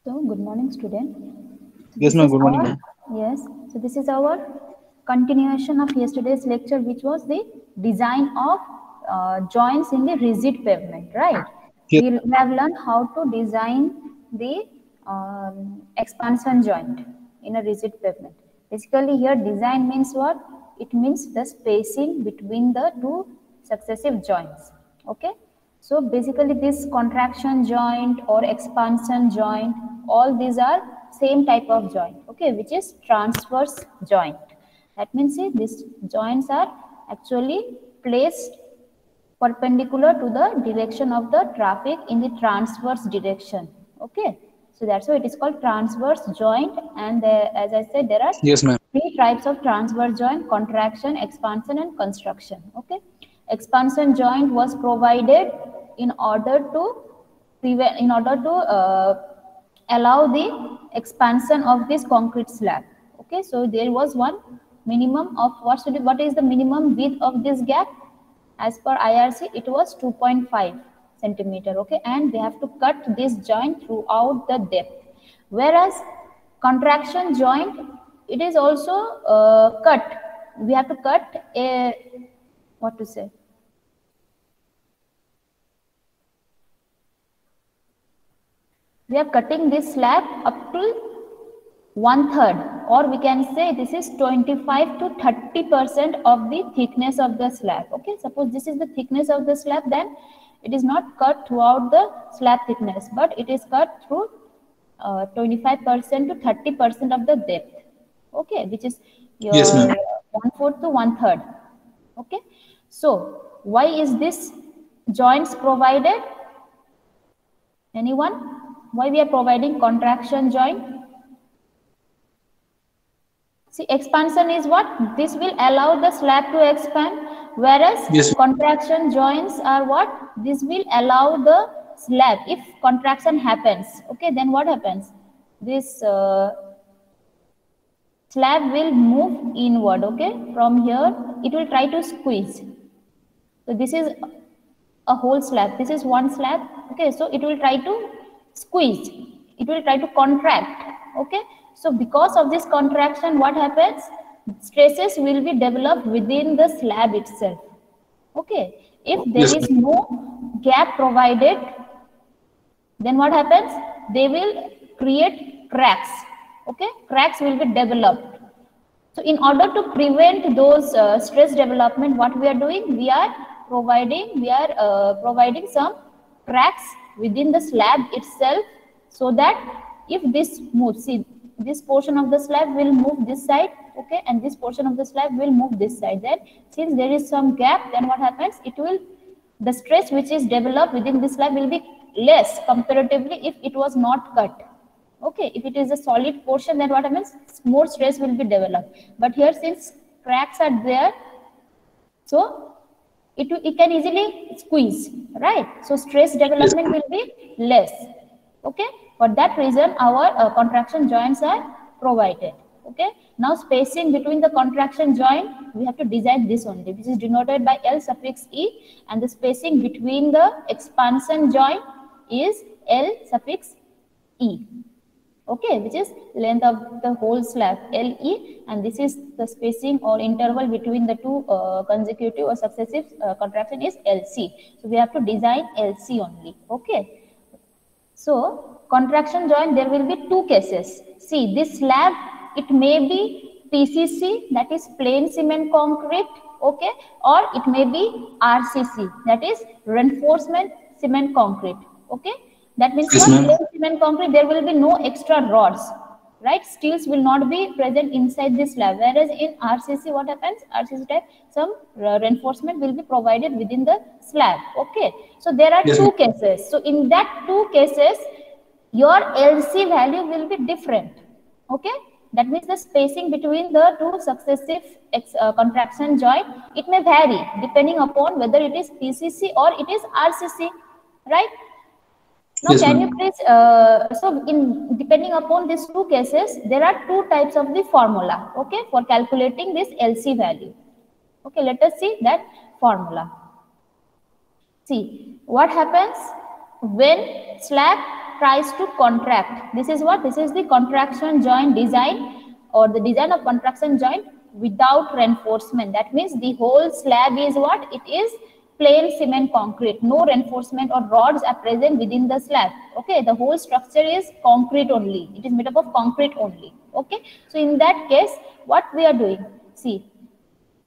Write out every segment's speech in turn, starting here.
So, good morning, student. So Yes, this ma'am. is Good morning, our ma'am. yes. So this is our continuation of yesterday's lecture, which was the design of joints in the rigid pavement. Right? Yes, We have learned how to design the expansion joint in a rigid pavement. Basically, here design means what? It means the spacing between the two successive joints. Okay. So basically this contraction joint or expansion joint, all these are same type of joint, okay, which is transverse joint. That means see, these joints are actually placed perpendicular to the direction of the traffic in the transverse direction, okay. So that's why it is called transverse joint, and as I said, there are yes, ma'am. three types of transverse joint: contraction, expansion, and construction. Okay, expansion joint was provided in order to allow the expansion of this concrete slab. Okay, so there was one minimum of what is the minimum width of this gap? As per IRC, it was 2.5 centimeter. Okay, and they have to cut this joint throughout the depth. Whereas contraction joint, it is also cut. We have to cut a what to say. We are cutting this slab up to one third, or we can say this is 25 to 30% of the thickness of the slab. Okay, suppose this is the thickness of the slab, then it is not cut throughout the slab thickness, but it is cut through 25% to 30% of the depth. Okay, which is Yes, your ma'am. 1/4 to one third. Okay, so why is this joints provided? Anyone? Why we are providing contraction joint? See, expansion is what? This will allow the slab to expand, whereas Yes, contraction joints are what? This will allow the slab. If contraction happens, okay, then what happens? This slab will move inward, okay? From here, it will try to squeeze. So this is a whole slab. This is one slab, okay? So it will try to squeeze. It will try to contract, okay? So because of this contraction, what happens? Stresses will be developed within the slab itself, okay? If there yes, is ma'am. no gap provided, then what happens? They will create cracks, okay? Cracks will be developed. So in order to prevent those stress development, what we are doing? We are providing some cracks within the slab itself, so that if this moves, see, this portion of the slab will move this side, okay, and this portion of the slab will move this side. Then since there is some gap, then what happens? It will, the stress which is developed within this slab will be less comparatively if it was not cut. Okay, if it is a solid portion, then what happens? More stress will be developed. But here, since cracks are there, so it can easily squeeze, right? So stress Yes, development will be less. Okay, for that reason, our contraction joints are provided. Okay, now spacing between the contraction joint, we have to design this only, which is denoted by L suffix E, and the spacing between the expansion joint is L suffix E, okay, which is length of the whole slab, LE, and this is the spacing or interval between the two consecutive or successive contraction is LC. So we have to design LC only. Okay, so contraction joint, there will be two cases. See, this slab, it may be PCC, that is plain cement concrete, okay, or it may be RCC, that is reinforcement cement concrete. Okay, that means yes, what? ma'am. Plain cement concrete, there will be no extra rods, right? Steels will not be present inside this slab. Whereas in RCC, what happens? RCC type, some reinforcement will be provided within the slab. Okay, so there are Yes, ma'am. two cases. So in that two cases, your LC value will be different. Okay, that means the spacing between the two successive contraction joint, it may vary depending upon whether it is PCC or it is RCC, right? Now, Yes, can you ma'am. please, so in depending upon these two cases, there are two types of the formula, okay, for calculating this LC value. Okay, let us see that formula. See, what happens when slab tries to contract. This is what? This is the contraction joint design, or the design of contraction joint without reinforcement. That means the whole slab is what? It is plain cement concrete. No reinforcement or rods are present within the slab. Okay, the whole structure is concrete only. It is made up of concrete only. Okay, so in that case, what we are doing? See,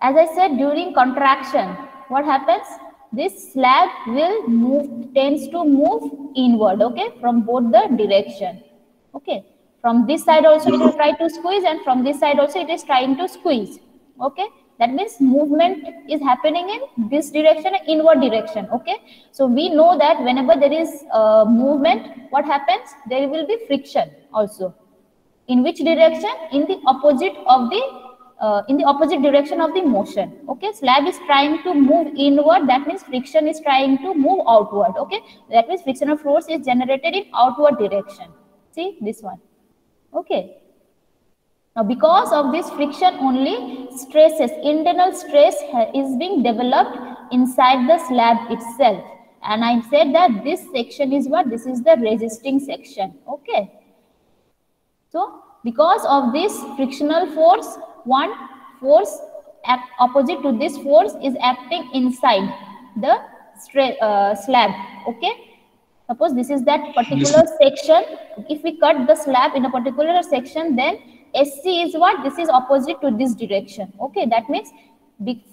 as I said, during contraction, what happens? This slab will move, tends to move inward, okay, from both the direction. Okay, from this side also it will try to squeeze, and from this side also it is trying to squeeze. Okay, that means movement is happening in this direction, inward direction. Okay, so we know that whenever there is movement, what happens? There will be friction also. In which direction? In the opposite of the in the opposite direction of the motion. Okay, slab is trying to move inward, that means friction is trying to move outward. Okay, that means frictional force is generated in outward direction. See this one. Okay, now because of this friction only, stresses, internal stress is being developed inside the slab itself, and I said that this section is what? This is the resisting section. Okay, so because of this frictional force, one force opposite to this force is acting inside the slab. Okay, suppose this is that particular section. If we cut the slab in a particular section, then SC is what? This is opposite to this direction. Okay, that means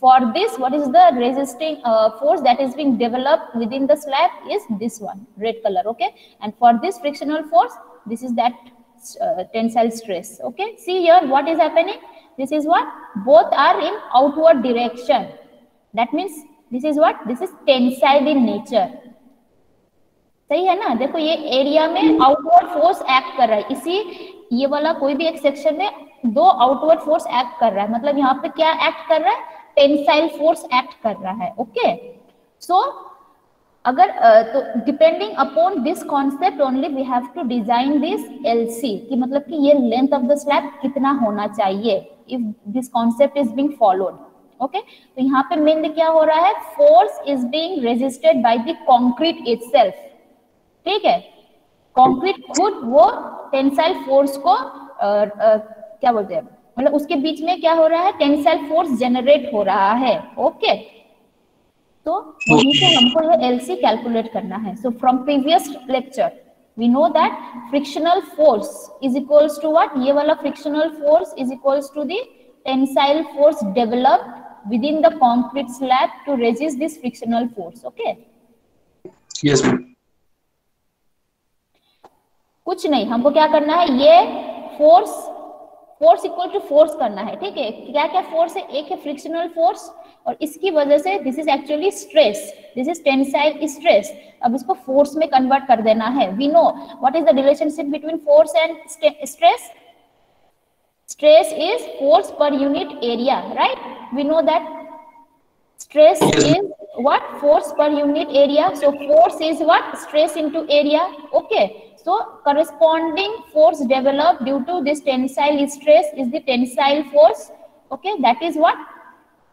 for this, what is the resisting force that is being developed within the slab is this one, red color. Okay, and for this frictional force, this is that tensile stress. Okay, see here what is happening. This is what? Both are in outward direction. That means this is what? This is tensile in nature. सही है ना? देखो ये area में outward force act कर रहा है. इसी ये वाला कोई भी एक सेक्शन में दो आउटवर्ड फोर्स एक्ट कर रहा है. मतलब यहाँ पे क्या एक्ट कर रहा है? टेंसाइल फोर्स एक्ट कर रहा है. ओके, सो अगर तो depending upon this concept only we have to design this LC, कि मतलब कि ये लेंथ ऑफ द स्लैब कितना होना चाहिए if this concept is being followed. Okay, तो यहाँ पे मेनली क्या हो रहा है? Force is being resisted by the concrete itself. ठीक है, कंक्रीट खुद वो टेंसाइल फोर्स को क्या बोलते हैं, मतलब उसके बीच में क्या हो रहा है? टेंसाइल फोर्स जनरेट हो रहा है. ओके, तो वहीं से हमको ये एलसी कैलकुलेट करना है. So from previous lecture we know that frictional force is equals to what? ये वाला frictional force is equals to the tensile force developed within the concrete slab to resist this frictional force. Okay, yes ma'am. कुछ नहीं, हमको क्या करना है? ये force equal to force करना है. ठीक है, क्या क्या फोर्स है? एक है फ्रिक्शनल फोर्स, और इसकी वजह से this is actually stress, this is tensile stress. अब इसको फोर्स में कन्वर्ट कर देना है. We know what is the relationship between force and stress. Stress is force per unit area, right? We know that stress is what? Force per unit area. So force is what? Stress into area. Okay, so corresponding force developed due to this tensile stress is the tensile force. Okay, that is what?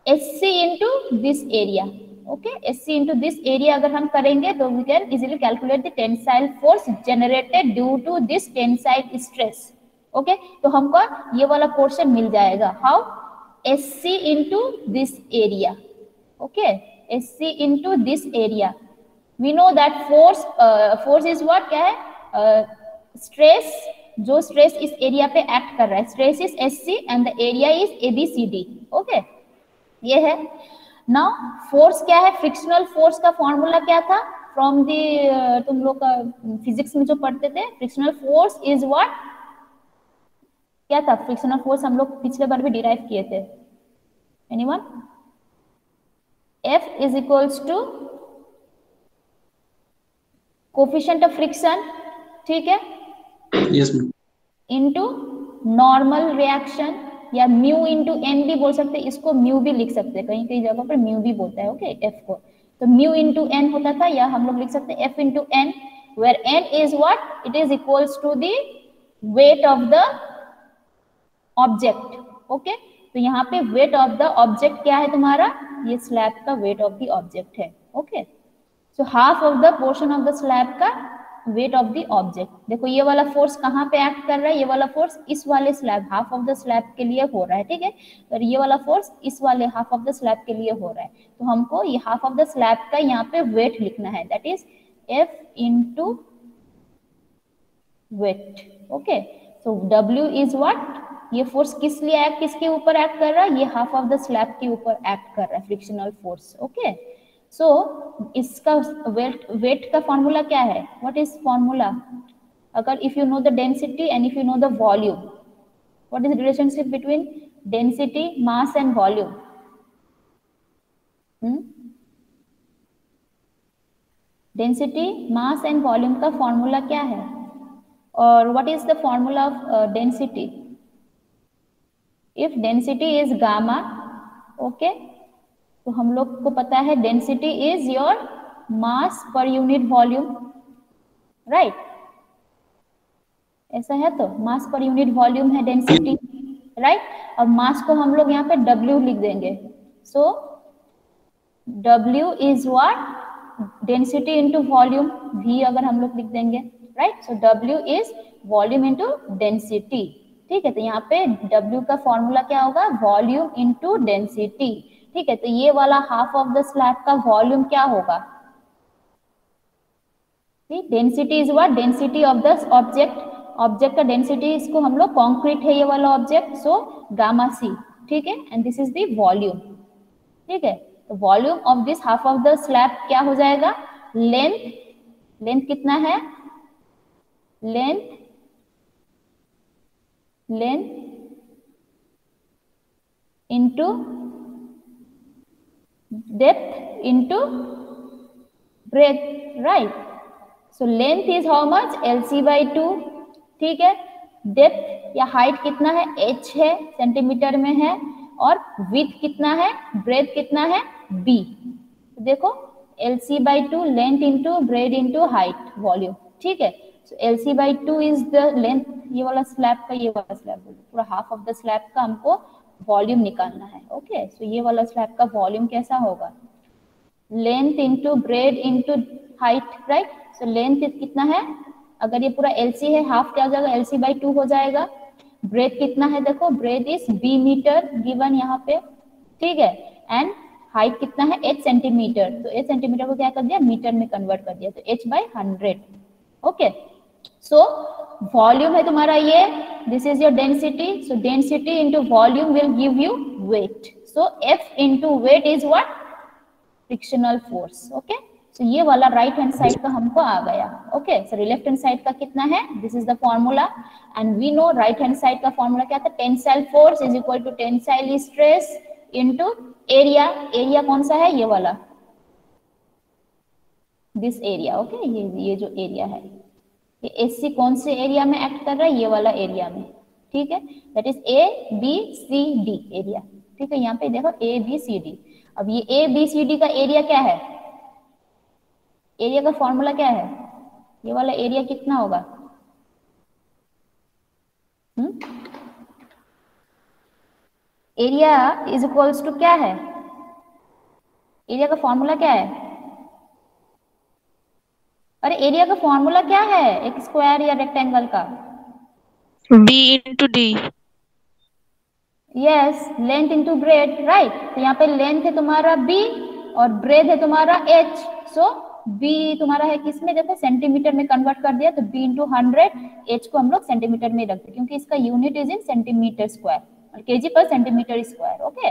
SC into this area. Okay, SC into this area अगर हम करेंगे तो we can easily calculate the tensile force generated due to this tensile stress. Okay, तो हमको ये वाला portion मिल जाएगा. How? SC into this area. Okay, SC into this area. We know that force is what? क्या है? Stress, जो stress इस area पे act कर रहा है. Stress is SC and the area is ABCD. Okay, ये है. Now force क्या है? Frictional force का formula क्या था? From the तुम लोग का physics में जो पढ़ते थे, frictional force is what? क्या था? Frictional force हम लोग पिछले बार भी derive किए थे. Anyone? F is equals to coefficient of friction, ठीक है? Yes ma'am. Into normal reaction, या mu into n भी बोल सकते हैं. इसको mu भी लिख सकते हैं, कहीं कहीं जगह पर mu भी बोलता है. ओके, F को तो mu into n होता था, या हम लोग लिख सकते हैं F into n, where n is what? It is equals to the weight of the object. Okay, तो यहाँ पे वेट ऑफ द ऑब्जेक्ट क्या है तुम्हारा? ये स्लैब का वेट ऑफ द ऑब्जेक्ट है. Okay, so half of the portion of the slab का वेट ऑफ द ऑब्जेक्ट। देखो ये वाला फोर्स कहाँ पे एक्ट कर रहा है, ये वाला फोर्स इस वाले slab half of the slab के लिए हो रहा है, ठीक है, और ये वाला फोर्स इस वाले हाफ ऑफ द स्लैब के लिए हो रहा है। तो हमको ये हाफ ऑफ द स्लैब का यहाँ पे वेट लिखना है, that is F into weight। Okay, so W is what, ये फोर्स किस लिए एक्ट, किसके ऊपर एक्ट कर रहा है, ये हाफ ऑफ द स्लैब के ऊपर एक्ट कर रहा है, फ्रिक्शनल फोर्स। ओके, सो इसका वेट का फॉर्मूला क्या है, व्हाट इज फॉर्मूला, अगर if you know the density and if you know the volume, what is the relationship between density, mass and volume? Density, mass and volume का formula क्या है, और what is the formula of density? If density is gamma, okay, तो हम लोग को पता है density is your mass per unit volume, right, ऐसा है, तो मास पर यूनिट वॉल्यूम है डेंसिटी, राइट। और मास को हम लोग यहाँ पे W लिख देंगे, सो W is what, density into volume, V अगर हम लोग लिख देंगे, right, so W is volume into density, ठीक है। तो यहाँ पे W का फॉर्मूला क्या होगा, वॉल्यूम इंटू डेंसिटी, ठीक है। तो ये वाला हाफ ऑफ द स्लैब का वॉल्यूम क्या होगा, density is what, density of the object, object का डेंसिटी, इसको हम लोग कॉन्क्रीट है ये वाला ऑब्जेक्ट, सो गामा C, ठीक है, and this is the volume, ठीक है। तो volume of this half of the slab क्या हो जाएगा, लेंथ, लेंथ कितना है, length into depth into breadth, right, so length is how much, LC/2, ठीक है। डेप्थ या हाइट कितना है, h है, सेंटीमीटर में है, और विड्थ कितना है, ब्रेथ कितना है, b। तो देखो LC/2, length into breadth into height, volume, ठीक है। सो LC/2 इज द लेंथ, ये वाला स्लैब का, ये वाला स्लैब पूरा हाफ ऑफ द स्लैब का हमको वॉल्यूम निकालना है, ओके। सो ये वाला स्लैब का वॉल्यूम कैसा होगा, length into breadth into height, right. So length कितना है, अगर ये पूरा LC है, हाफ क्या हो जाएगा, LC/2 हो जाएगा। ब्रेथ कितना है, देखो breadth is B meter given यहाँ पे, ठीक है, एंड हाइट कितना है, h सेंटीमीटर, तो h सेंटीमीटर को क्या कर दिया, मीटर में कन्वर्ट कर दिया, तो h/100, ओके। सो वॉल्यूम है तुम्हारा ये, this is your density, so density into volume will give you weight, so F into weight is what, frictional force, okay. So ये वाला राइट हैंड साइड का हमको आ गया, okay. So left hand side का कितना है, this is the formula, and we know right hand side का फॉर्मूला क्या था, tensile force is equal to tensile stress into area, area कौन सा है, ये वाला, दिस एरिया, ओके, ये जो एरिया है, ये AC कौन से एरिया में एक्ट कर रहा है, ये वाला एरिया में, ठीक है, दैट इज ABCD एरिया, ठीक है। यहाँ पे देखो ABCD, अब ये ABCD का एरिया क्या है, एरिया का फॉर्मूला क्या है, ये वाला एरिया कितना होगा, एरिया इज इक्वल्स टू क्या है, एरिया का फॉर्मूला क्या है, अरे एरिया का फॉर्मूला क्या है, एक स्क्वायर या रेक्टेंगल का, B into D। Yes, length into breadth, right. तो यहाँ पे लेंथ है तुम्हारा B और ब्रेथ है तुम्हारा H, सो B तुम्हारा है किसमें, देखो सेंटीमीटर में कन्वर्ट कर दिया, तो B इंटू 100, H को हम लोग सेंटीमीटर में रखते हैं क्योंकि इसका unit is in centimeter square और kg पर सेंटीमीटर स्क्वायर, ओके।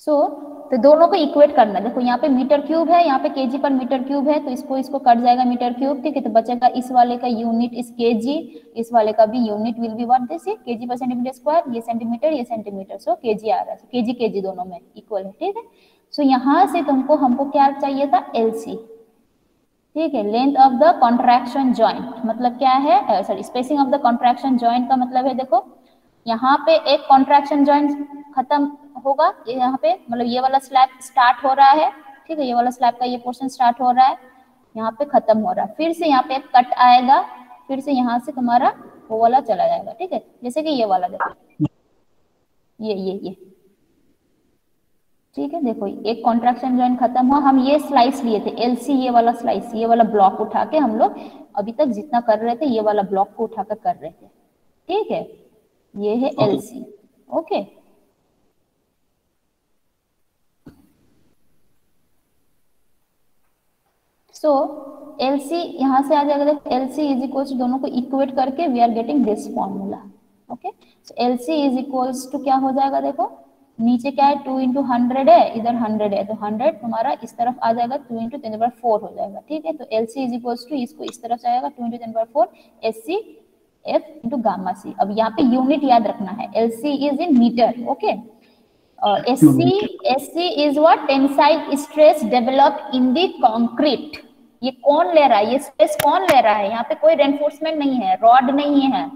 सो तो दोनों को इक्वेट करना, देखो यहाँ पे मीटर क्यूब है, यहाँ पे kg पर मीटर क्यूब है, तो इसको कट जाएगा मीटर क्यूब, ठीक है, तो बचेगा इस वाले का यूनिट इस kg, इस वाले का भी unit will be what, this है kg पर सेंटीमीटर स्क्वायर, ये सेंटीमीटर, सो kg आ रहा है, kg kg दोनों में इक्वल है, ठीक है। सो यहाँ से तुमको हमको क्या चाहिए था, LC, ठीक है, length of the contraction joint, मतलब क्या है, sorry, spacing of the contraction joint का मतलब है, देखो यहाँ पे एक कॉन्ट्रैक्शन जॉइंट खत्म होगा, यहाँ पे मतलब ये वाला स्लैब स्टार्ट हो रहा है, ठीक है, ये वाला स्लैब का ये पोर्शन स्टार्ट हो रहा है, यहाँ पे खत्म हो रहा है, फिर से यहाँ पे एक कट आएगा, फिर से यहाँ से तुम्हारा वो वाला चला जाएगा, ठीक है, जैसे कि ये वाला देखो, ये ठीक है, देखो एक कॉन्ट्रैक्शन जॉइंट खत्म हुआ, हम ये स्लाइस लिए थे एलसी, ये वाला स्लाइस, ये वाला ब्लॉक उठा के हम लोग अभी तक जितना कर रहे थे ये वाला ब्लॉक को उठाकर कर रहे थे, ठीक है, ये है Okay. LC. Okay, so LC यहां से आ जाएगा, देखो एलसी इज इक्वल्स टू, दोनों को इक्वेट करके we are getting this formula. Okay, so LC is equals to क्या हो जाएगा, देखो नीचे क्या है 2 इंटू 100 है, इधर 100 है, तो 100 तुम्हारा इस तरफ आ जाएगा 2 इंटू 10⁴ हो जाएगा, ठीक है। तो एलसी इज इक्वल्स टू इसको इस तरफ जाएगा 2 into 10⁴ SC F into gamma C. अब यहाँ पे यूनिट याद रखना है, LC is in metre, okay. SC is what, tensile stress developed in the concrete. ये कौन ले रहा है, ये स्ट्रेस कौन ले रहा है, यहाँ पे कोई रेनफोर्समेंट नहीं है, रॉड नहीं है,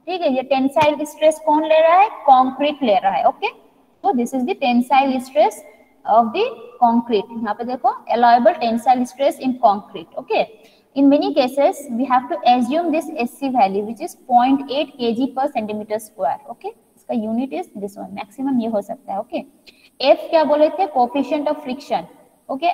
ठीक है। ये टेंसाइल स्ट्रेस कौन ले रहा है, कंक्रीट ले रहा है, ओके। तो this is the tensile stress of the concrete. यहाँ पे देखो allowable tensile stress in concrete, okay. In many cases, we have to assume this SC value, which is 0.8 kg per centimeter square. Okay, इसका unit is this one. Maximum ये हो सकता है. Okay, F क्या बोले थे? Coefficient of friction. Okay,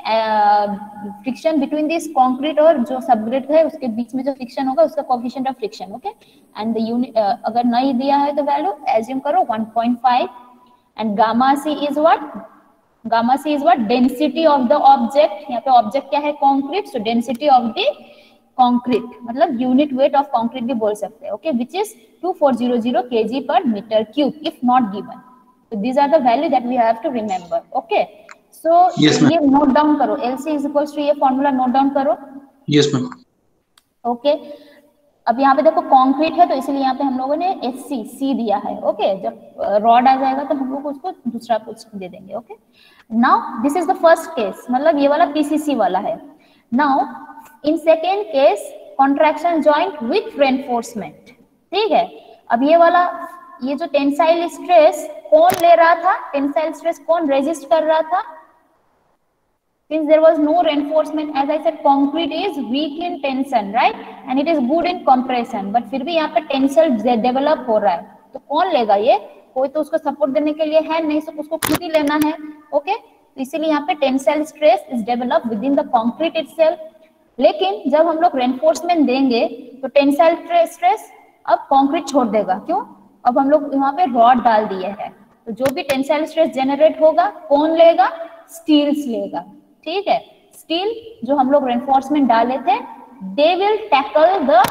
friction between this concrete और जो subgrade है उसके बीच में जो friction होगा उसका coefficient of friction. Okay, and the unit अगर नहीं दिया है तो value assume करो 1.5 and gamma C is what? Gamma C is what? Density of the object. यहाँ पे object क्या है? Concrete. So density of the concrete, मतलब unit weight of concrete भी बोल सकते हैं. Okay, which is 2400 kg per meter cube if not given. So these are the value that we have to remember. Okay. So Yes, ma'am. ये note down करो. LC is equals to ये formula note down करो. Yes, ma'am. Okay. अब यहाँ पे देखो concrete है तो इसलिए यहाँ पे हम लोगों ने SC C दिया है, ओके। जब रॉड आ जाएगा तो हम लोग उसको दूसरा कुछ दे देंगे, okay. Now this is the first case, मतलब ये वाला PCC वाला है। Now in second case contraction joint with reinforcement, ठीक है। अब ये वाला, ये जो टेंसाइल स्ट्रेस कौन ले रहा था, टेंसाइल स्ट्रेस कौन रेजिस्ट कर रहा था? Since there was no reinforcement, as I said, concrete is weak in tension, right? And it is good in compression. But फिर भी यहाँ पे टेंसल डेवलप हो रहा है, तो कौन लेगा ये? कोई तो उसको सपोर्ट देने के लिए है नहीं, सब उसको खुद ही लेना है, ओके। तो इसीलिए यहाँ पे tensile stress is develop with in the concrete itself. लेकिन जब हम लोग रेनफोर्समेंट देंगे तो टेंसाइल स्ट्रेस अब कंक्रीट छोड़ देगा, क्यों? अब हम लोग यहाँ पे रॉड डाल दिए है, तो जो भी टेंसाइल स्ट्रेस जनरेट होगा कौन लेगा? स्टील्स लेगा, ठीक है। स्टील जो हम लोग रेनफोर्समेंट डाले थे, they will tackle the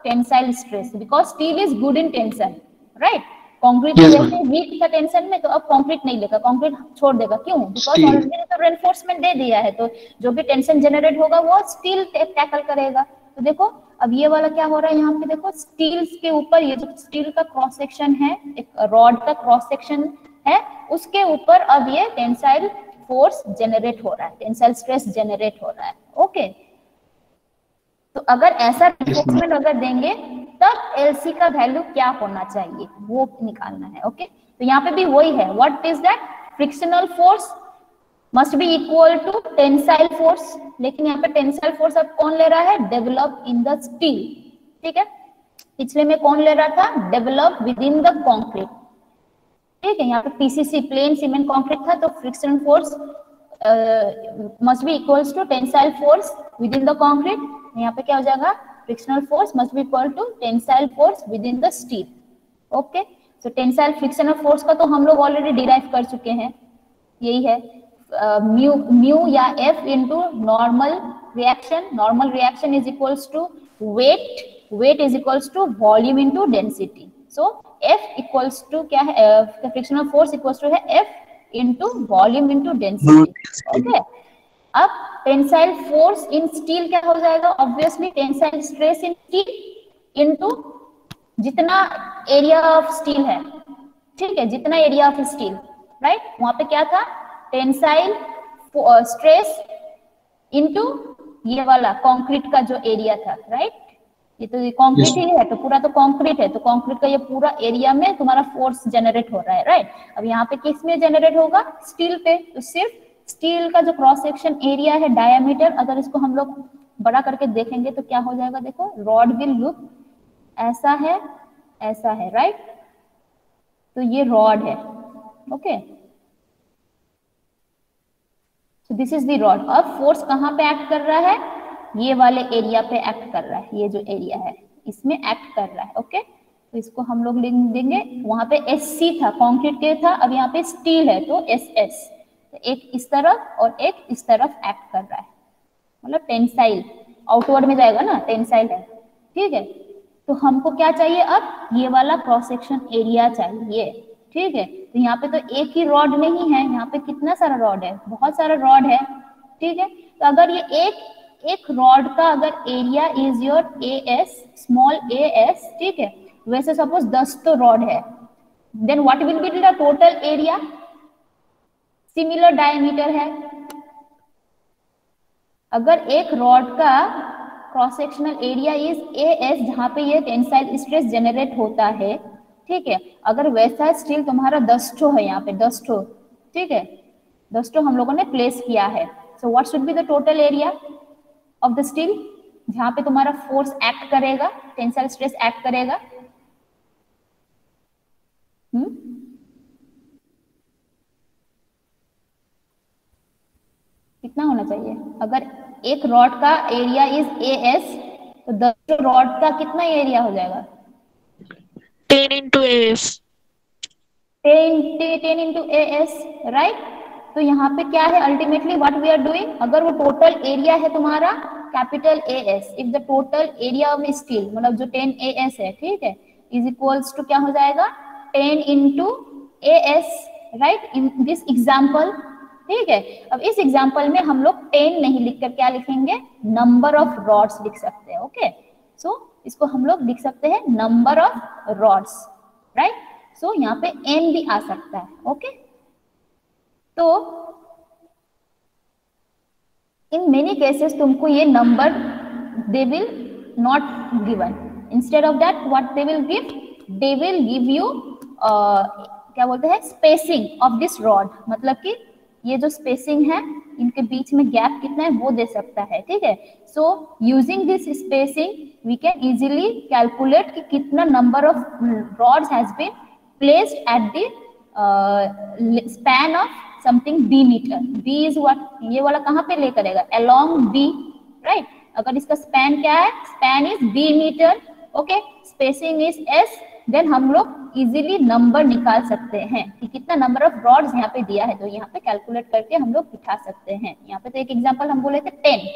tensile stress because steel is good in tension, right. Concrete वैसे वीक था टेंशन में, तो अब कंक्रीट नहीं लेगा, कंक्रीट छोड़ देगा, क्यों? बिकॉज ऑलरेडी तो रेनफोर्समेंट दे दिया है, तो जो भी टेंशन जनरेट होगा वो स्टील टैकल करेगा। तो देखो अब ये वाला क्या हो रहा है, यहाँ पे देखो स्टील्स के ऊपर, ये जो स्टील का क्रॉस सेक्शन है, एक रॉड का क्रॉस सेक्शन है, उसके ऊपर अब ये टेंसाइल फोर्स जनरेट हो रहा है, टेंसाइल स्ट्रेस जनरेट हो रहा है, ओके। तो अगर ऐसा रिइंफोर्समेंट अगर देंगे तब एलसी का वैल्यू क्या होना चाहिए वो निकालना है, ओके। तो यहाँ पे भी वही है, what is that? Frictional force must be equal to tensile force, लेकिन यहाँ पे टेंसाइल फोर्स अब कौन ले रहा है? डेवलप इन द स्टील, ठीक है। पिछले में कौन ले रहा था? Develop with in the concrete, ठीक है। यहाँ पे PCC प्लेन सीमेंट कंक्रीट था, तो friction force must be equals to tensile force within the concrete. यहाँ पे क्या हो जाएगा? Frictional force must be equal to tensile force within the steel, okay. So tensile frictional force का तो हम लोग ऑलरेडी डिराइव कर चुके हैं, यही है म्यू या F into normal reaction. Normal reaction is equals to weight, weight is equals to volume into density. So F equals to क्या है? फ्रिक्शनल फोर्स इक्वल्स टू है F into volume into density, okay. अब tensile force in steel क्या हो जाएगा? Obviously tensile stress in steel into जितना area of steel है, ठीक है, जितना एरिया ऑफ स्टील, राइट। वहां पे क्या था? टेंसाइल स्ट्रेस इंटू ये वाला कंक्रीट का जो एरिया था, राइट। ये तो कंक्रीट ही है, तो पूरा तो कंक्रीट है, तो कंक्रीट का ये पूरा एरिया में तुम्हारा फोर्स जनरेट हो रहा है, राइट। अब यहाँ पे किस में जनरेट होगा? स्टील पे। तो सिर्फ स्टील का जो क्रॉस सेक्शन एरिया है, डायमीटर, अगर इसको हम लोग बड़ा करके देखेंगे तो क्या हो जाएगा? देखो रॉड विल लुक ऐसा है, ऐसा है, राइट। तो ये रॉड है, okay. So this is the rod. अब फोर्स कहाँ पे एक्ट कर रहा है? ये वाले एरिया पे एक्ट कर रहा है, ये जो एरिया है इसमें एक्ट कर रहा है। ओके, तो इसको हम लोग लिख देंगे, वहां पे SC था, कंक्रीट के था, अब यहाँ पे स्टील है तो SS। तो एक इस तरफ और एक इस तरफ एक्ट कर रहा है, मतलब टेंसाइल, आउटवर्ड में जाएगा ना, टेंसाइल है। ठीक है, तो हमको क्या चाहिए अब? ये वाला क्रॉस सेक्शन एरिया चाहिए। ठीक है, तो यहाँ पे तो एक ही रॉड नहीं है, यहाँ पे कितना सारा रॉड है, बहुत सारा रॉड है। ठीक है, तो अगर ये एक रॉड का अगर area is your AS, small AS, ठीक है, वैसे सपोज 10 तो रॉड है, then what will be the total area? Similar diameter है। अगर एक रॉड का cross sectional area is AS, जहां पे ये टेंसाइल स्ट्रेस जनरेट होता है, ठीक है, अगर वैसा स्टील तुम्हारा 10 ठो है, यहाँ पे 10 ठो, ठीक है, 10 ठो हम लोगों ने प्लेस किया है, so what should be the total area of the steel जहां पे तुम्हारा फोर्स एक्ट करेगा, टेंसाइल स्ट्रेस एक्ट करेगा? कितना होना चाहिए? अगर एक रॉड का एरिया इज AS, तो 10 रॉड का कितना एरिया हो जाएगा? 10 into AS. 10 into AS, right. तो यहाँ पे क्या है ultimately what we are doing? अगर वो टोटल एरिया है तुम्हारा capital AS, if the total area of steel, मतलब जो 10 AS है, ठीक है, इज इक्वल्स टू क्या हो जाएगा? 10 into AS, right, in this example. ठीक है, अब इस एग्जाम्पल में हम लोग 10 नहीं लिखकर क्या लिखेंगे? नंबर ऑफ रॉड्स लिख सकते हैं। ओके, सो इसको हम लोग लिख सकते हैं नंबर ऑफ रॉड्स, राइट। सो यहाँ पे n भी आ सकता है। ओके, तो इन मेनी केसेस तुमको ये number they will not given, instead of that what they will give? They will give you क्या बोलते हैं, स्पेसिंग ऑफ दिस रॉड, मतलब कि ये जो स्पेसिंग है इनके बीच में गैप कितना है वो दे सकता है। ठीक है, so using this spacing we can easily calculate कि कितना number of rods has been placed at the span of something d meter. d is what? ये वाला कहाँ पे ले करेगा? Along d, right. अगर इसका स्पैन क्या है? Span is d meter. Okay, spacing is s, then हम लोग इजीली नंबर निकाल सकते हैं कि कितना नंबर ऑफ रॉड्स यहाँ पे दिया है, तो यहाँ पे कैलकुलेट करके हम लोग दिखा सकते हैं। यहाँ पे तो एक एग्जांपल हम बोले थे 10।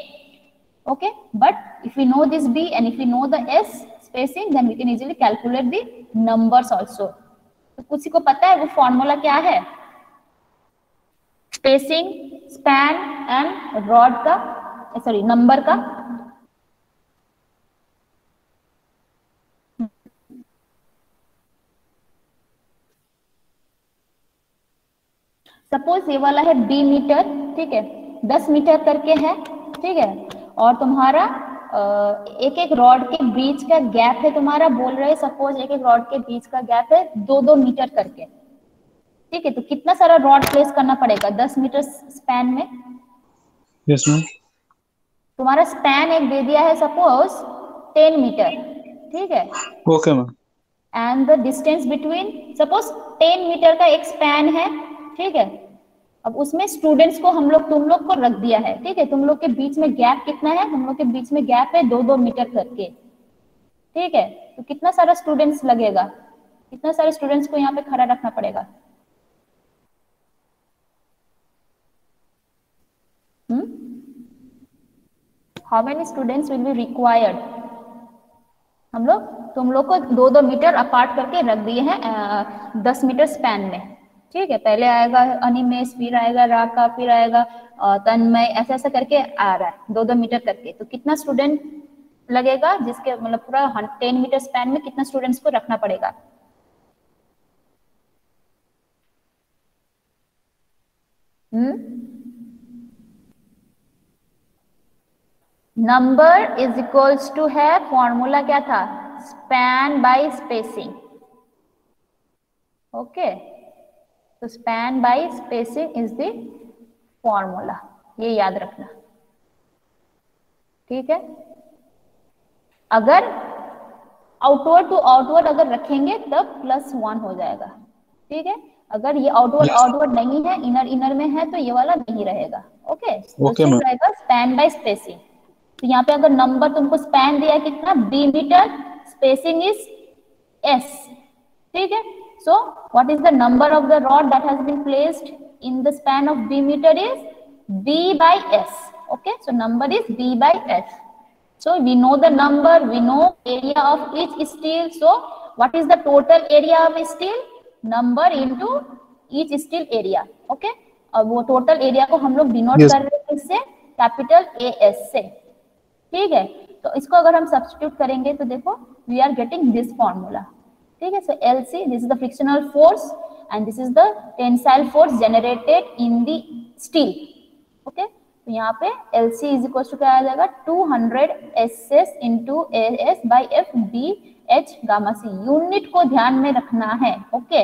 Okay, but if we know this d and if we know the s spacing, then we can easily calculate the numbers also. तो किसी को पता है वो फॉर्मूला क्या है? स्पेसिंग, स्पैन एंड रॉड का, सॉरी, नंबर का। सपोज ये वाला है b मीटर, ठीक है, 10 मीटर करके है, ठीक है, और तुम्हारा एक एक रॉड के बीच का गैप है तुम्हारा, बोल रहे सपोज एक एक रॉड के बीच का गैप है 2-2 मीटर करके। ठीक है, तो कितना सारा रॉड प्लेस करना पड़ेगा 10 मीटर स्पैन में? Yes ma'am. तुम्हारा स्पैन एक दे दिया है सपोज 10 मीटर, ठीक है, okay ma'am. And the distance between, suppose 10 meter का एक स्पैन है, ठीक है, अब उसमें स्टूडेंट्स को हम लोग, तुम लोग को रख दिया है, ठीक है, तुम लोग के बीच में गैप कितना है? तुम लोग के बीच में गैप है 2-2 मीटर करके। ठीक है, तो कितना सारा स्टूडेंट्स लगेगा? कितना सारे स्टूडेंट्स को यहाँ पे खड़ा रखना पड़ेगा? How many students will be required? हम लोग, तुम लोग को 2-2 मीटर अपार्ट करके रख दिए हैं 10 मीटर स्पैन में। ठीक है, पहले आएगा अनिमेश, फिर आएगा राका, फिर आएगा तन्मय, ऐसा ऐसा करके आ रहा है 2-2 मीटर करके। तो कितना स्टूडेंट लगेगा जिसके, मतलब पूरा 10 मीटर स्पैन में कितना स्टूडेंट्स को रखना पड़ेगा? नंबर इज इक्वल्स टू है, फॉर्मूला क्या था? Span by spacing. ओके, तो span by spacing is the formula, ये याद रखना। ठीक है, अगर आउटवर्ड टू आउटवर्ड अगर रखेंगे तब +1 हो जाएगा। ठीक है, अगर ये आउटवर्ड नहीं है, इनर में है, तो ये वाला नहीं रहेगा। Okay, okay ma'am. रहेगा स्पैन बाय स्पेसिंग। तो यहाँ पे अगर नंबर तुमको स्पैन दिया कितना, b meter, spacing is s, ठीक है। So what is the number of the rod that has been placed in the span of b meter is b by s. Okay, so number is b by s. So we know the number, we know area of each steel. So what is the total area of steel? Number into each steel area. Okay, अब वो total area को हम लोग denote Yes. कर रहे हैं इससे, capital AS से, ठीक है। तो इसको अगर हम सब्स्टिट्यूट करेंगे तो देखो we are getting this formula, ठीक है। So LC, this is the frictional force and this is the tensile force generated in the steel. Okay, तो यहाँ पे LC इज इक्वल टू क्या आ जाएगा, 200 SS into AS by FBH gamma C। Unit को ध्यान में रखना है। ओके,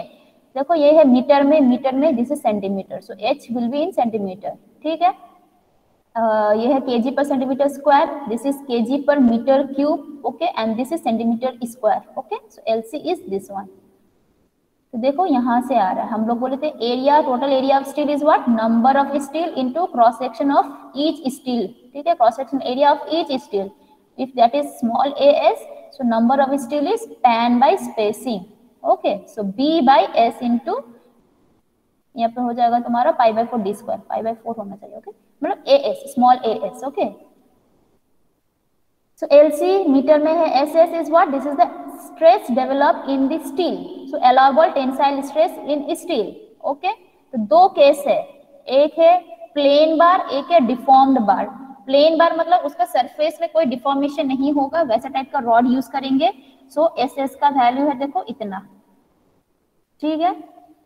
देखो ये है मीटर में this is centimeter, so H will be in centimeter, ठीक है। ये है kg पर centimetre square, this is kg per meter cube, okay, and this is centimeter square. Okay, so LC is this one. तो देखो यहाँ से आ रहा है, हम लोग बोले थे area, total area of steel is what, number of steel into cross section of each steel, ठीक है, cross section area of each steel. If that is small as, so number of steel is span by spacing. Okay, so b by s into, यहाँ पे हो जाएगा तुम्हारा pi by 4 d square, pi by 4 होना चाहिए। Okay, मतलब as, small as। Okay, so LC metre में है, SS is what, this is the stress developed in the steel, so allowable tensile stress in steel। okay, तो दो case है, एक है प्लेन बार, एक है डिफॉर्म्ड बार। प्लेन बार मतलब उसका सरफेस में कोई डिफॉर्मेशन नहीं होगा, वैसा टाइप का रॉड यूज करेंगे। सो SS का वैल्यू है देखो इतना, ठीक है,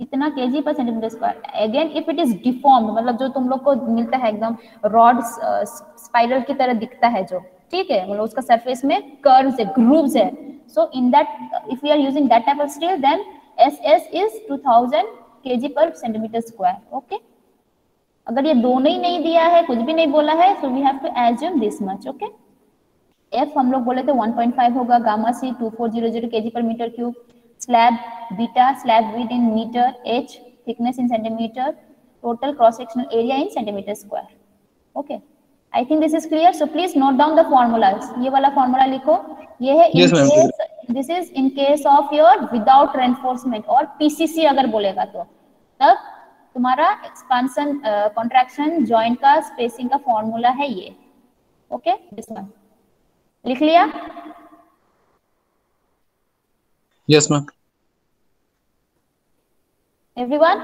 इतना kg पर centimetre square. Again if it is deformed, मतलब जो तुम लोग को मिलता है एकदम रॉड स्पाइरल की तरह दिखता है जो, ठीक है, मतलब उसका सरफेस में कर्व्स है, ग्रूव्स है। So in that if we are using that type of steel, then SS is 2000 kg पर सेंटीमीटर स्क्वायर। ओके, अगर ये दोनों ही नहीं दिया है, कुछ भी नहीं बोला है, so we have to assume this much. Okay, F हम लोग बोले थे 1.5 होगा, gamma C 2400 kg per meter cube, slab beta, slab width in meter, H thickness in centimeter, total cross sectional area in centimeter square. Okay, I think this is clear. So please note down the formulas, ये वाला formula लिखो, ये है in case, this is in case of your without reinforcement और PCC अगर बोलेगा तो, तब तुम्हारा एक्सपांशन कॉन्ट्रैक्शन जॉइंट का स्पेसिंग का फॉर्मूला है ये। ओके, दिस वन लिख लिया? Yes ma'am. Everyone?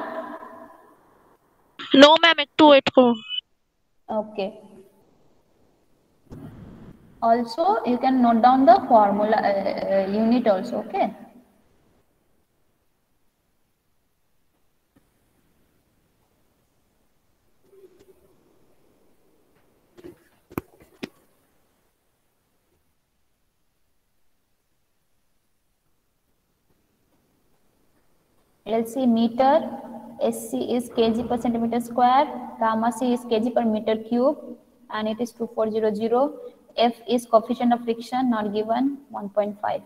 No ma'am, একটু wait করুন। Okay. Also, you can note down the formula unit also. Okay. LC meter, SC is kg per centimeter square, gamma C is kg per meter cube, and it is 2400. F is coefficient of friction, not given, 1.5.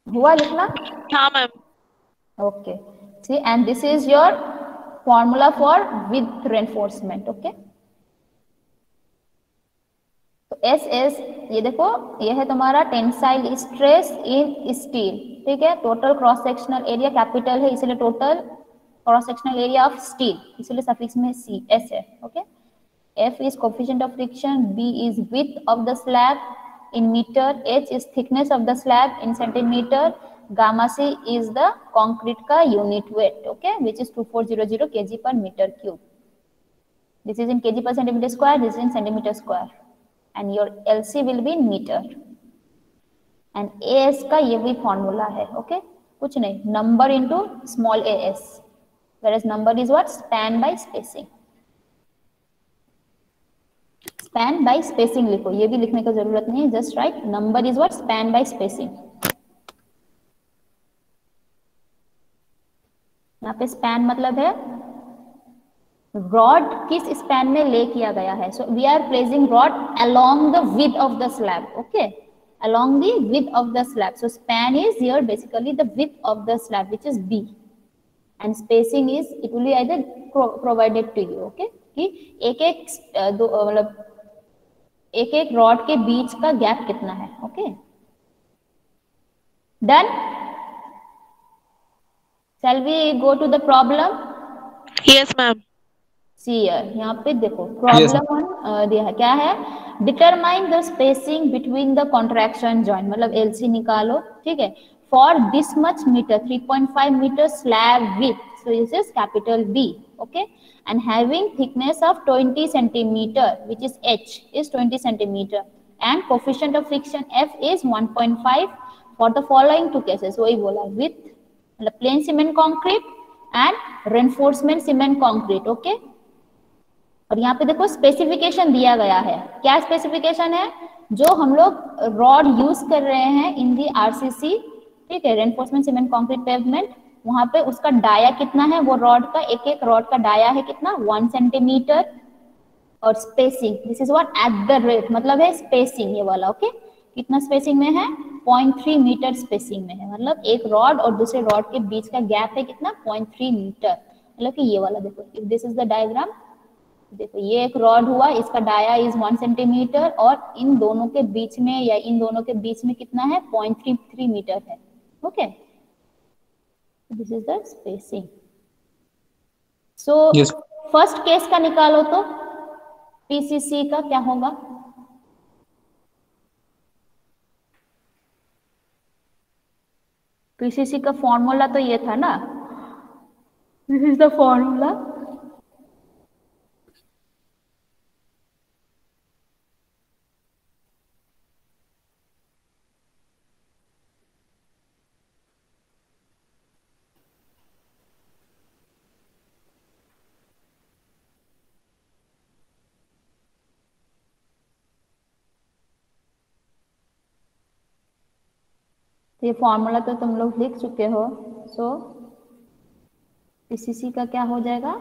हुआ लिखना? हाँ ma'am. Okay. See, and this is your formula for with reinforcement. Okay. तो SS ये देखो, ये है तुम्हारा tensile stress in steel, ठीक है। Total cross sectional area capital है, इसलिए total cross sectional area of steel, इसलिए सफिक्स में CS है। Okay, F is coefficient of friction, B is width of the slab in meter, H is thickness of the slab in centimeter, gamma C is the concrete का unit weight, okay, which is 2400 kg per meter cube. This is in kg per centimeter square, this is in centimeter square, and your LC will be in meter. And AS का ये भी formula है, okay, कुछ नहीं, number into small as, whereas number is what, span by spacing. Span by spacing लिखो, ये भी लिखने का जरूरत नहीं है, just write number is what, span by spacing. यहाँ पे span मतलब है रॉड किस स्पैन में ले किया गया है? So we are placing rod along the width of the slab, okay, along the width of the slab. So span is here basically the width of the slab, which is B, and spacing is it will be either provided to you, okay, कि एक एक मतलब एक एक rod के बीच का gap कितना है, okay, done. Shall we go to the problem? Yes, ma'am. See here, यहाँ पे देखो Yes, प्रॉब्लम दिया है, क्या है? Determine the spacing between the contraction joint, मतलब एलसी निकालो, ठीक है, for this much meter 3.5 meter slab width, so this is capital B, okay, and having thickness of 20 centimeter which is H is 20 centimeter and coefficient of friction F is 1.5 for the following two cases. वही बोला, with मतलब plain cement concrete and reinforcement cement concrete, okay. और यहाँ पे देखो specification दिया गया है, क्या स्पेसिफिकेशन है? जो हम लोग रॉड यूज कर रहे हैं इन दी आरसीसी, ठीक है, रेनफोर्समेंट सीमेंट कंक्रीट पेवमेंट, वहां पे उसका डाया कितना है, वो रॉड का एक एक रॉड का डाया है कितना, 1 सेंटीमीटर, और spacing this is what at the rate, मतलब है स्पेसिंग ये वाला, ओके, कितना स्पेसिंग में है, 0.3 मीटर स्पेसिंग में है, मतलब एक रॉड और दूसरे रॉड के बीच का गैप है कितना, 0.3 मीटर, मतलब कि ये वाला देखो, if this is the diagram, देखो ये एक रॉड हुआ, इसका डाया इज 1 सेंटीमीटर और इन दोनों के बीच में या इन दोनों के बीच में कितना है, 0.33 मीटर है, okay, this is the spacing. So first case का निकालो तो पीसीसी का क्या होगा? पीसीसी का फॉर्मूला तो ये था ना, दिस इज द फॉर्मूला. ये फॉर्मूला तो तुम लोग लिख चुके हो. सो पीसीसी का क्या हो जाएगा?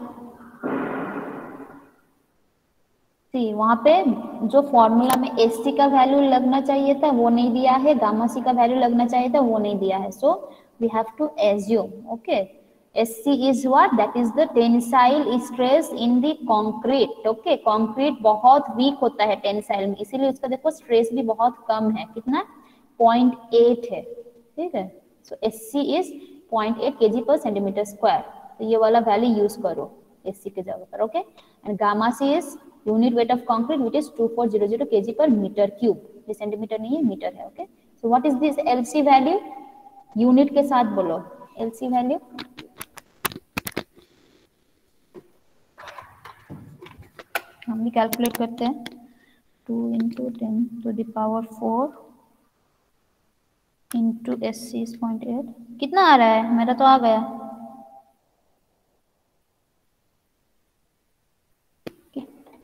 सी, वहां पे जो फॉर्मूला में एससी का वैल्यू लगना चाहिए था वो नहीं दिया है, गामा सी का वैल्यू लगना चाहिए था वो नहीं दिया है. So we have to assume, okay, SC is what, that is the tensile stress in the concrete, okay. Concrete बहुत वीक होता है टेंसाइल में, इसीलिए उसका देखो स्ट्रेस भी बहुत कम है, कितना, 0.8 है, ठीक है. सो एससी इज 0.8 केजी पर सेंटीमीटर स्क्वायर, तो ये वाला वैल्यू यूज करो एससी के जगह पर, okay. And gamma C is unit weight of concrete which is 2400 kg per meter cube, ये सेंटीमीटर नहीं है मीटर है, okay. So what is this LC value? Unit के साथ बोलो एलसी वैल्यू. हम भी कैलकुलेट करते हैं, 2 × 10⁴ इंटू एससी इज 0.8, कितना आ रहा है? मेरा तो आ गया,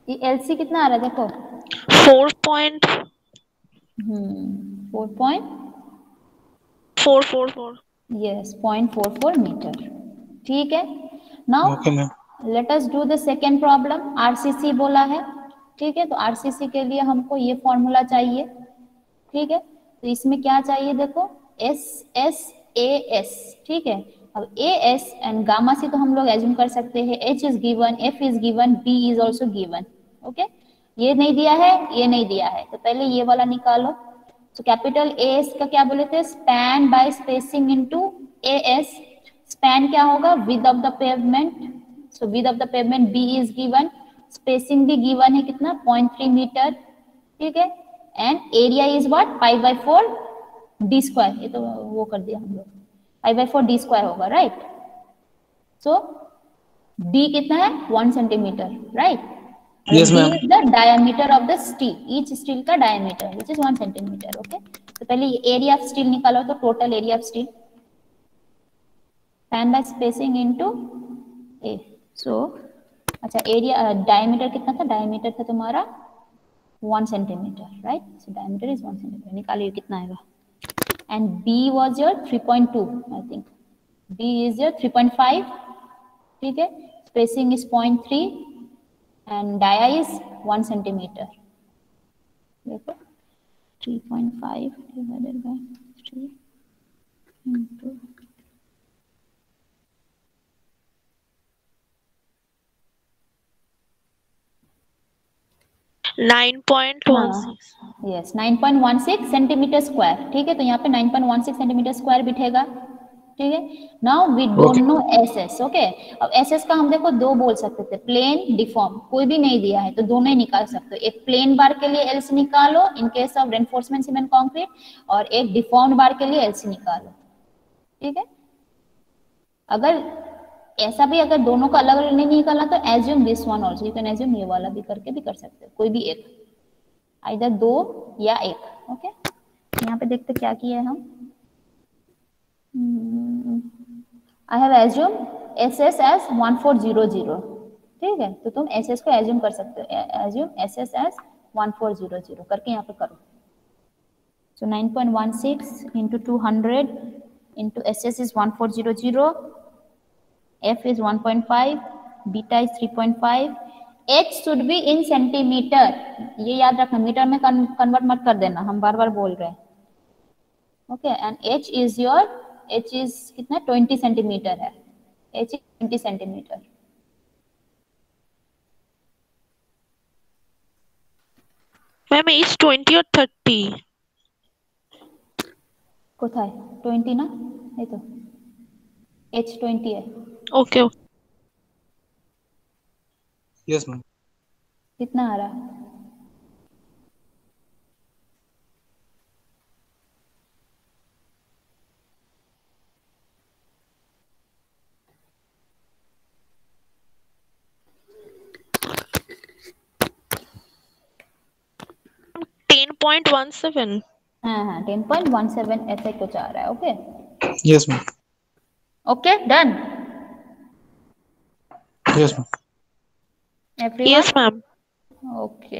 ये एलसी कितना आ रहा है देखो, 4.444. यस 0.44 मीटर, ठीक है. Now let us do the second problem. RCC बोला है, ठीक है, तो आरसीसी के लिए हमको ये फॉर्मूला चाहिए, ठीक है. तो इसमें क्या चाहिए देखो, एस एस ए एस, ठीक है. अब A S and gamma C तो हम लोग एज्यूम कर सकते हैं, H is given, F is given, B is also given, okay. ये नहीं दिया है, ये नहीं दिया है, तो पहले ये वाला निकालो. तो कैपिटल ए एस का क्या बोले थे, span by spacing into A S. Span क्या होगा, width of the pavement, so width of the pavement B is given, spacing भी गिवन है कितना, 0.3 मीटर, ठीक है. And area is what, π/4 D square, ये तो वो कर दिया हम लोग, π/4 डी स्क्वायर होगा, राइट. सो डी कितना है, 1 centimetre, right. Yes, ma'am. D is the diameter of the steel, each steel का diameter which is 1 centimetre, okay. तो पहले एरिया ऑफ स्टील निकालो, तो total area of steel span by spacing into A. So अच्छा, area diameter कितना था, diameter था तुम्हारा 1 centimetre, right. So diameter is 1 centimetre, निकालिए कितना आएगा. And B was your 3.2, I think B is your 3.5, ठीक है. spacing is 0.3 and dia is 1 centimeter. देखो 3.5 divided by 3 into 9.16. Yes 9.16 centimetre square. ठीक है, तो यहाँ पे 9.16 सेंटीमीटर स्क्वायर बिठेगा. ठीक है, now we don't know S S. Okay, अब एस एस का हम देखो दो बोल सकते थे, प्लेन डिफॉर्म. कोई भी नहीं दिया है तो दोनों ही निकाल सकते हो. एक प्लेन बार के लिए एलसी निकालो इन case of reinforcement cement concrete, और एक डिफॉर्म्ड बार के लिए एलसी निकालो. ठीक है, अगर ऐसा भी अगर दोनों का अलग अलग नहीं निकाला तो assume this one also. You can assume ये वाला भी करके भी कर सकते हो, कोई भी एक, आइदर दो या एक. ओके, यहाँ पे देखते क्या किया है हम. I have assumed SS as 1400. ठीक है, तो तुम SS को एज्यूम कर सकते हो. एज्यूम SS as 1400 करके यहाँ पे करो. So 9.16 into 200 into SS is 1400, F is 1.5, beta is 3.5, H should be in centimeter. ये याद रखना, मीटर में कन्वर्ट मत कर देना, हम बार बार बोल रहे हैं. Okay, and H is your H is कितना 20 सेंटीमीटर है. H is 20 centimetre. Ma'am is 20 और 30. कोথায় 20 ना, ये तो H 20 है. ओके. Yes, ma'am. कितना आ रहा है? हाँ 10.17 ऐसे कुछ आ रहा है. Okay. Yes, ma'am. Okay, done. Yes, ma'am. Everyone. Yes ma'am. Okay,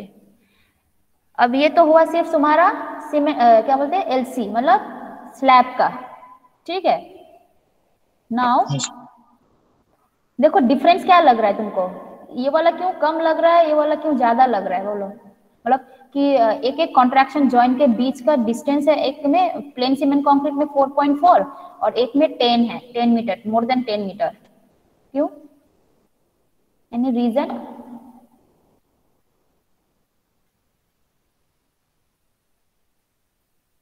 अब ये तो हुआ सिर्फ तुम्हारा क्या बोलते हैं एलसी, मतलब स्लैब का. ठीक है, नाउ देखो डिफरेंस क्या लग रहा है तुमको. ये वाला क्यों कम लग रहा है, ये वाला क्यों ज्यादा लग रहा है, बोलो. मतलब कि एक एक कॉन्ट्रैक्शन जॉइंट के बीच का डिस्टेंस है, एक में प्लेन सीमेंट कंक्रीट में 4.4 और एक में 10 है, 10 मीटर, मोर देन 10 मीटर. क्यों? Any reason?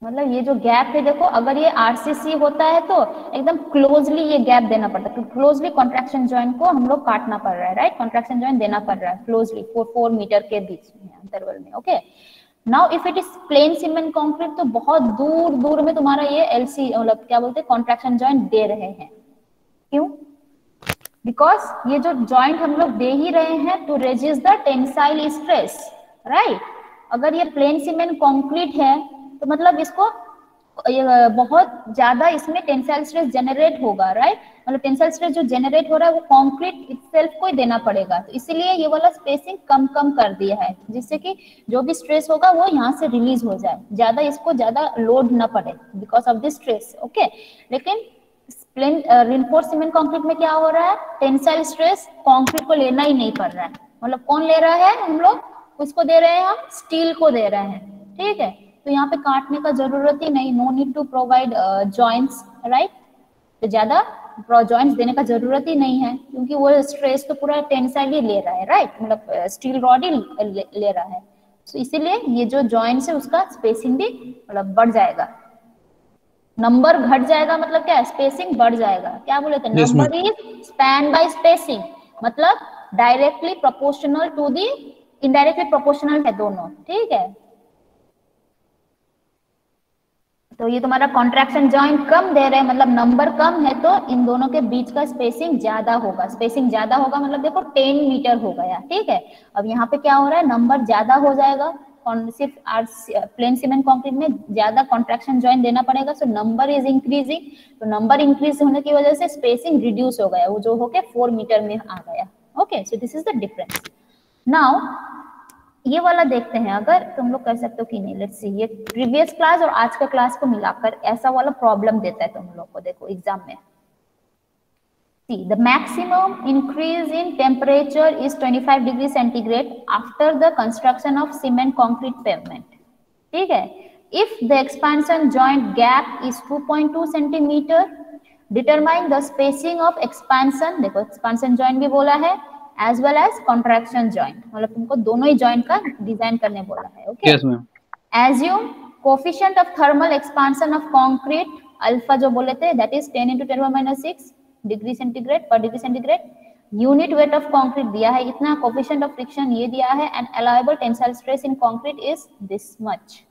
मतलब ये जो गैप है देखो, अगर ये आरसीसी होता है तो एकदम क्लोजली ये गैप देना पड़ता है. क्लोजली कॉन्ट्रैक्शन जॉइंट को हम लोग काटना पड़ रहा है, राइट. कॉन्ट्रैक्शन जॉइंट देना पड़ रहा है क्लोजली 4 मीटर के बीच में इंटरवल में. Okay, now if it is plane cement concrete तो बहुत दूर दूर में तुम्हारा ये एलसी मतलब क्या बोलते हैं कॉन्ट्रैक्शन जॉइंट दे रहे हैं. क्यों? बिकॉज ये जो जॉइंट हम लोग दे ही रहे हैं to resist the tensile stress, right. अगर ये प्लेन सीमेंट कंक्रीट है तो मतलब इसको बहुत ज्यादा इसमें टेंसाइल स्ट्रेस जनरेट होगा, राइट. मतलब टेंसाइल स्ट्रेस जो जनरेट हो रहा है वो कंक्रीट इटसेल्फ को ही देना पड़ेगा. तो इसीलिए ये वाला स्पेसिंग कम कम कर दिया है, जिससे कि जो भी स्ट्रेस होगा वो यहाँ से रिलीज हो जाए, ज्यादा इसको ज्यादा लोड ना पड़े because of this stress. Okay, लेकिन प्लेन रिइंफोर्स्ड सीमेंट कंक्रीट में क्या हो रहा है, टेंसाइल स्ट्रेस कंक्रीट को लेना ही नहीं पड़ रहा है. मतलब कौन ले रहा है, हम लोग उसको दे रहे हैं, हम स्टील को दे रहे हैं. ठीक है, तो यहाँ पे काटने का जरूरत ही नहीं. No need to provide joints, right. तो ज्यादा जॉइंट्स देने का जरूरत ही नहीं है, क्योंकि वो स्ट्रेस तो पूरा टेंसाइल ही ले रहा है, राइट. मतलब स्टील रॉड ही ले रहा है. तो इसीलिए ये जो जॉइंट्स है उसका स्पेसिंग भी मतलब बढ़ जाएगा. नंबर घट जाएगा मतलब क्या, स्पेसिंग बढ़ जाएगा. क्या बोले थे, number is span by spacing, मतलब directly proportional to the indirectly proportional है दोनों. ठीक है, तो ये तुम्हारा कॉन्ट्रैक्शन जॉइंट कम दे रहे हैं, मतलब नंबर कम है, तो इन दोनों के बीच का स्पेसिंग ज्यादा होगा. स्पेसिंग ज्यादा होगा मतलब देखो 10 मीटर हो गया. ठीक है, अब यहाँ पे क्या हो रहा है, नंबर ज्यादा हो जाएगा. सिर्फ प्लेन सीमेंट कंक्रीट में ज्यादा कॉन्ट्रैक्शन जॉइंट देना पड़ेगा, सो नंबर इज इंक्रीजिंग. तो नंबर इंक्रीज होने की वजह से स्पेसिंग रिड्यूस हो गया, वो जो होके 4 मीटर में आ गया. Okay, so this is the difference. Now ये वाला देखते हैं, अगर तुम लोग कर सकते हो कि नहीं. लेट्स सी, ये प्रीवियस क्लास और आज का क्लास को मिलाकर ऐसा वाला प्रॉब्लम देता है तुम लोग को. देखो एग्जाम में See, the maximum increase in temperature is 25 degrees centigrade after the construction of cement concrete pavement. ठीक है. If the expansion joint gap is 2.2 centimeter, determine the spacing of expansion. देखो expansion joint भी बोला है as well as contraction joint. मतलब तुमको दोनों ही joint का डिजाइन करने बोला है. Okay. Yes, ma'am. Assume coefficient of thermal expansion of concrete alpha जो बोले थे that is 10 into 10 minus 6 degree centigrade पर degree centigrade. Unit weight of concrete दिया है इतना, कोफिशिएंट ऑफ फ्रिक्शन ये दिया है, and allowable tensile stress in concrete is this much.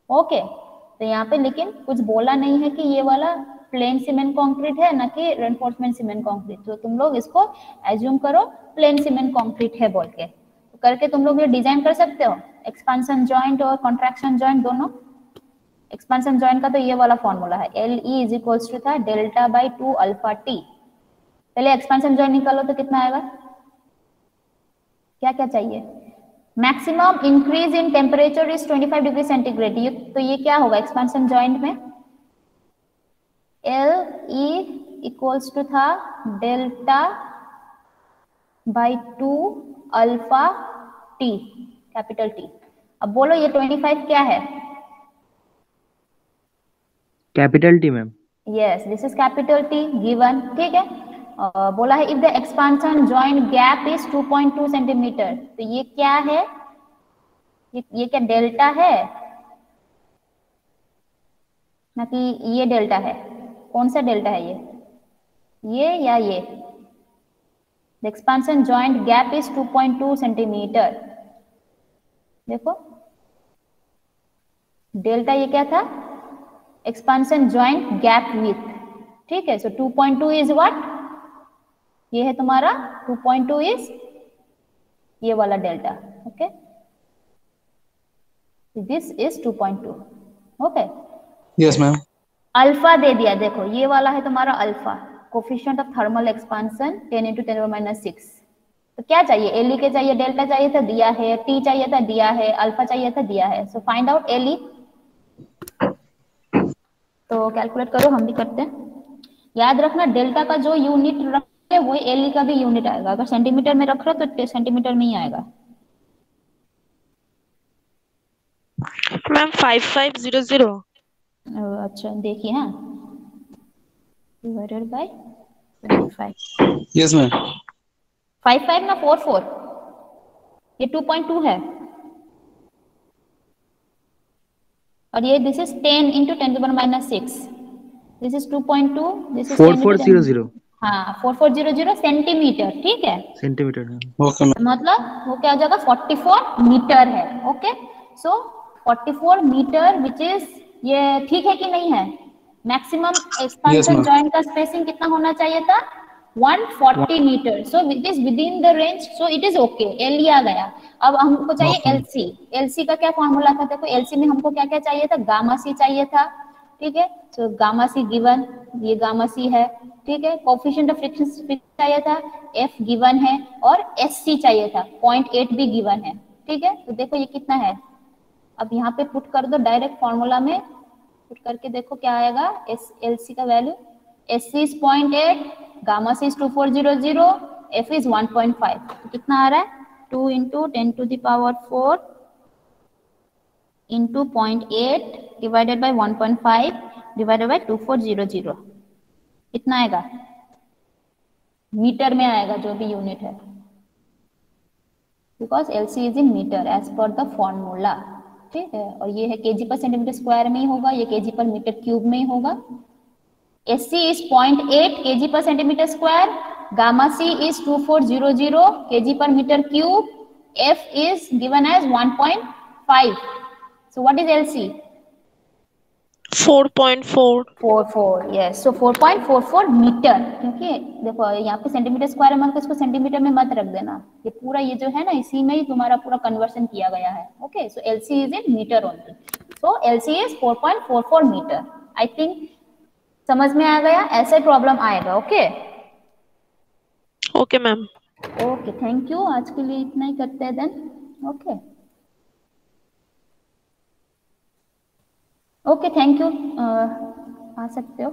Okay, तो यहाँ पे लेकिन कुछ बोला नहीं है कि ये वाला प्लेन सीमेंट कंक्रीट है ना कि रेनफोर्समेंट सीमेंट कंक्रीट. तो तुम लोग इसको एज्यूम करो प्लेन सीमेंट कंक्रीट है बोल के, तो करके तुम लोग ये डिजाइन कर सकते हो. एक्सपांशन जॉइंट और कॉन्ट्रैक्शन जॉइंट दोनों. एक्सपांशन जॉइंट का तो ये वाला फॉर्मूला है, LE इज इक्वल्स टू था डेल्टा बाई 2 अल्फा टी. पहले एक्सपांशन जॉइंट निकालो तो कितना आएगा, क्या क्या चाहिए. Maximum increase in temperature is 25 degree centigrade. तो ये क्या होगा एक्सपांशन जॉइंट में, LE इक्वल्स टू था delta by 2 alpha T, capital T. अब बोलो ये 25 क्या है, capital T ma'am. Yes, this is capital T given. ठीक है. बोला है if the expansion joint gap is 2.2 centimetre. तो ये क्या है, ये क्या डेल्टा है ना कि ये डेल्टा है. कौन सा डेल्टा है ये या ये. The expansion joint gap is 2.2 centimetre. देखो डेल्टा ये क्या था, एक्सपांशन जॉइंट गैप विथ. ठीक है. सो 2.2 इज व्हाट, ये है तुम्हारा 2.2 इज ये वाला डेल्टा. Okay, this is 2.2. Okay. Yes, ma'am. Alpha दे दिया, देखो ये वाला है तुम्हारा alpha, coefficient of thermal expansion 10 into 10 minus 6. तो क्या चाहिए, LE के चाहिए, डेल्टा चाहिए था दिया है, T चाहिए था दिया है, अल्फा चाहिए था दिया है. So find out LE. तो कैलकुलेट करो, हम भी करते हैं. याद रखना डेल्टा का जो यूनिट रखे वो LE का भी यूनिट आएगा. अगर सेंटीमीटर में रख रहे हो तो सेंटीमीटर में ही आएगा. मैम 5500. अच्छा देखिए, हाँ, डिवाइडेड बाय 25. Yes, ma'am. 55 ना 44, ये 2.2 है और ये this is 10 into 10 to the minus 6. This is 2.2, this is 4400. हाँ 4400 सेंटीमीटर. ठीक है, सेंटीमीटर. Okay, ma'am. मतलब वो क्या हो जाएगा 44 मीटर है. Okay, so 44 metre which is, ये ठीक है कि नहीं है. Maximum expansion ma'am. जॉइंट का स्पेसिंग कितना होना चाहिए था, 140 metre. So it is within the range, so it is okay. LE आ गया. अब हमको चाहिए Okay. LC. LC का क्या फॉर्मूला था, देखो LC में हमको क्या क्या चाहिए था, गामा C चाहिए था. ठीक है, सो गामा C गिवन, ये गामा C है. ठीक है, कोफिशिएंट ऑफ फ्रिक्शन चाहिए था, F गिवन है, और SC चाहिए था, 0.8 भी गिवन है. ठीक है, तो देखो ये कितना है. अब यहाँ पे पुट कर दो डायरेक्ट फॉर्मूला में, पुट करके देखो क्या आएगा. LC का value, SC is 0.8, gamma C is 2400, F is 1.5. तो कितना आ रहा है, 2 into 10 to the power 4 into 0.8 divided by 1.5 divided by 2400. कितना आएगा, मीटर में आएगा जो भी यूनिट है, because LC is in metre as per the formula. ठीक है, और ये है केजी पर सेंटीमीटर स्क्वायर में ही होगा, ये केजी पर मीटर क्यूब में ही होगा. SC is 0.8 kg per centimeter square, gamma C is 2400 kg per meter cube, F is given as 1.5. So what is LC? 4.4. 44. Yes, so 4.44 metre. क्योंकि देखो यहाँ पे सेंटीमीटर स्क्वायर है, इसको सेंटीमीटर में मत रख देना, ये पूरा ये जो है ना इसी में ही तुम्हारा पूरा कन्वर्शन किया गया है. Okay, so LC is in meter only. So LC is 4.44 metre. I think समझ में आ गया, ऐसे प्रॉब्लम आएगा. Okay okay ma'am. Okay, thank you. आज के लिए इतना ही करते हैं then. Okay okay, thank you. आ सकते हो.